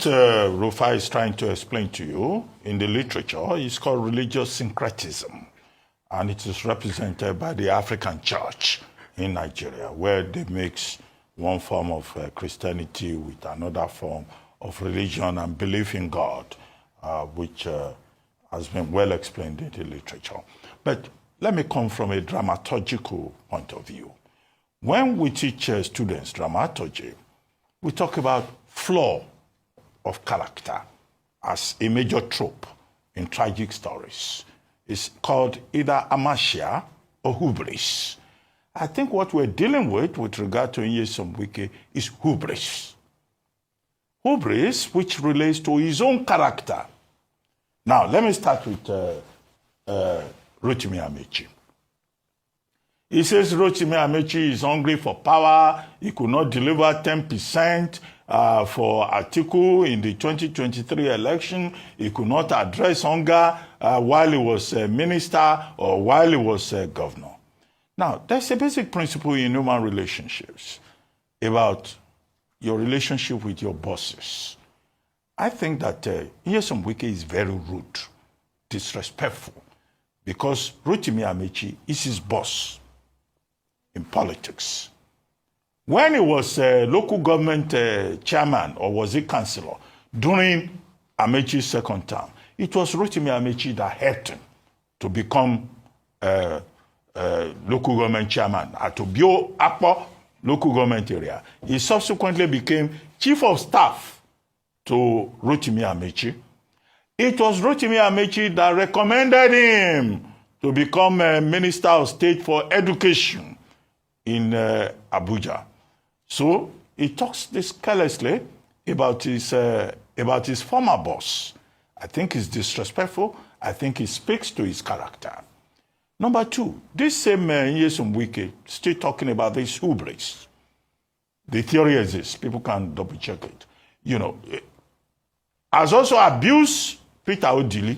Rufai is trying to explain to you in the literature is called religious syncretism, and it is represented by the African church in Nigeria, where they mix one form of Christianity with another form of religion and belief in God, which has been well explained in the literature. But let me come from a dramaturgical point of view. When we teach students dramaturgy, we talk about flaw of character as a major trope in tragic stories. It's called either Amaechi or hubris. I think what we're dealing with regard to Nyesom Wike is hubris. Hubris, which relates to his own character. Now, let me start with Reuben Abati. He says Reuben Abati is hungry for power. He could not deliver 10% for article in the 2023 election. He could not address hunger while he was a minister or while he was a governor. Now, there's a basic principle in human relationships about your relationship with your bosses. I think that Nyesom Wike is very rude, disrespectful, because Reuben Abati is his boss in politics. When he was local government chairman, or was he councillor, during Amaechi's second term, it was Reuben Abati that helped him to become local government chairman at Obio Apo local government area. He subsequently became chief of staff to Reuben Abati. It was Reuben Abati that recommended him to become a Minister of State for Education in Abuja. So he talks this carelessly about his former boss. I think it's disrespectful. I think he speaks to his character. Number two, this same Nyesom Wike still talking about this hubris. The theory is this, people can double check it. You know, has also abused Peter Odili,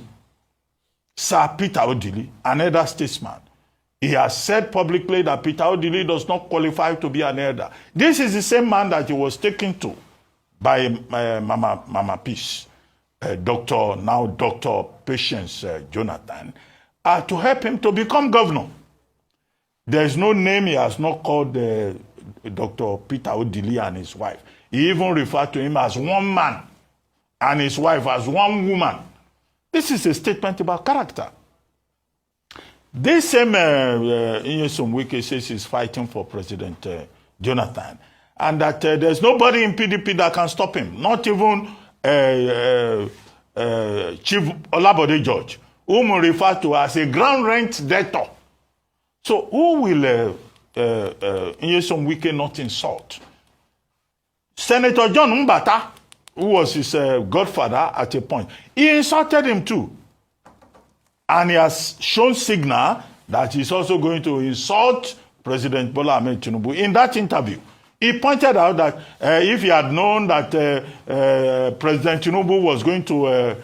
Sir Peter Odili, another statesman. He has said publicly that Peter Odili does not qualify to be an elder. This is the same man that he was taken to by Mama Peace, Dr. Patience Jonathan, to help him to become governor. There is no name he has not called Dr. Peter Odili and his wife. He even referred to him as one man and his wife as one woman. This is a statement about character. This same Nyesom Wike says he's fighting for President Jonathan, and that there's nobody in PDP that can stop him, not even Chief Olabode George, whom we refer to as a ground rent debtor. So who will Nyesom Wike not insult? Senator John Mbata, who was his godfather at a point, he insulted him too. And he has shown signal that he's also going to insult President Bola Tinubu. In that interview, he pointed out that if he had known that President Tinubu was going to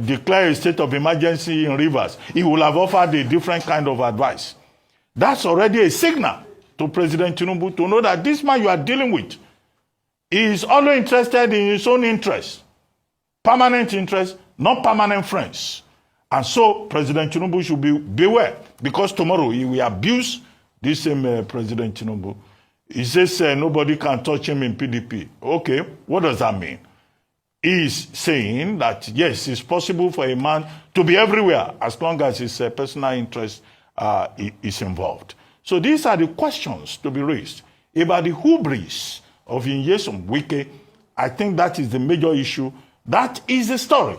declare a state of emergency in Rivers, he would have offered a different kind of advice. That's already a signal to President Tinubu to know that this man you are dealing with is only interested in his own interests, permanent interests, not permanent friends. And so President Tinubu should beware, because tomorrow he will abuse this same President Tinubu. He says nobody can touch him in PDP. Okay, what does that mean? He's saying that, yes, it's possible for a man to be everywhere as long as his personal interest is involved. So these are the questions to be raised about the hubris of Nyesom Wike. I think that is the major issue. That is the story.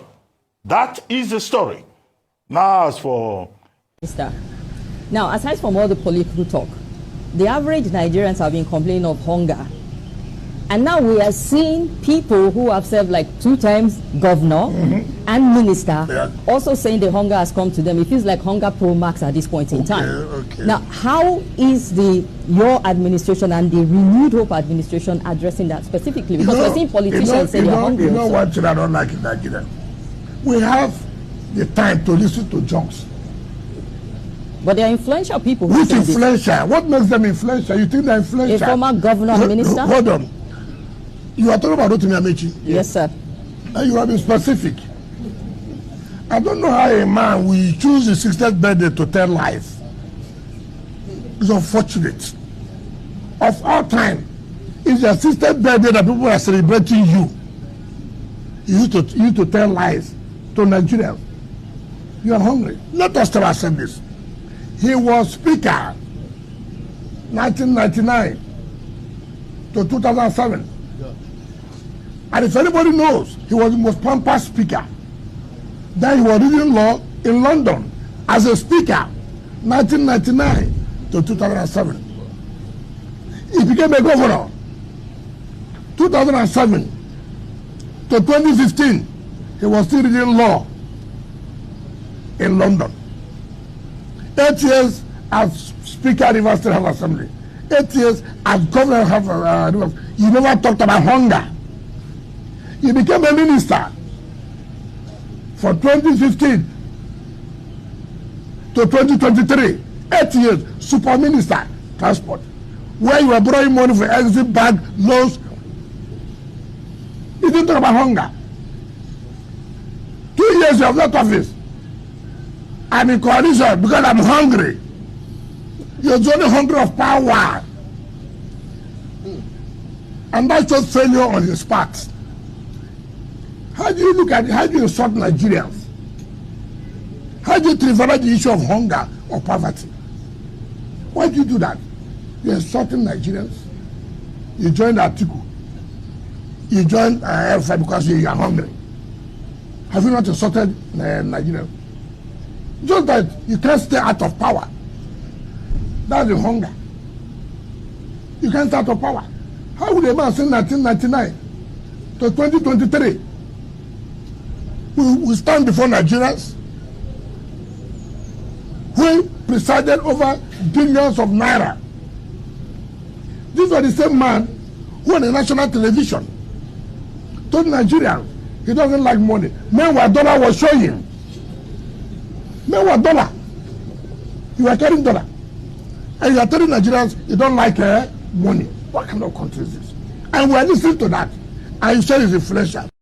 That is the story. Now, as for... Now, aside from all the political talk, the average Nigerians have been complaining of hunger. And now we are seeing people who have served like 2 times governor and minister also saying the hunger has come to them. It feels like hunger pro max at this point in time. Okay. Now, how is your administration and the Renewed Hope administration addressing that specifically? Because we're seeing politicians say they're hungry. You know what I don't like in Nigeria? We have the time to listen to junks. But they are influential people. Who's influential? What makes them influential? You think they're influential? A former governor and minister? Hold on. You are talking about Reuben Abati? Yes, sir. And you have been specific. I don't know how a man will choose his 60th birthday to tell lies. It's unfortunate. Of all time, it's your 60th birthday that people are celebrating you. You used to tell lies to Nigerians. You are hungry. Let us tell ourselves this. He was speaker 1999 to 2007. And if anybody knows, he was the most pampered speaker. Then he was reading law in London as a speaker 1999 to 2007. He became a governor 2007 to 2015. He was still reading law in London. 8 years as Speaker of Rivers State House Assembly. 8 years as Governor of Rivers. You never talked about hunger. He became a minister from 2015 to 2023. 8 years, super minister, transport. Where you were borrowing money for exit bank loans. He didn't talk about hunger. 2 years you have left office. I'm in coalition because I'm hungry. You're only hungry of power. And that's just failure on his part. How do you look at it? How do you insult Nigerians? How do you trivialize the issue of hunger or poverty? Why do you do that? You're insulting Nigerians. You joined Atiku. You joined Elfa because you are hungry. Have you not insulted Nigerians? Just that you can't stay out of power. That's the hunger. You can't stay out of power. How would a man since 1999 to 2023 we stand before Nigerians who presided over billions of naira? These were the same man who on the national television told Nigerians he doesn't like money. Meanwhile, dollar was showing. Meanwhile, dollar. You are carrying dollar. And you are telling Nigerians you don't like money. What kind of country is this? And we are listening to that. And you say it's influential.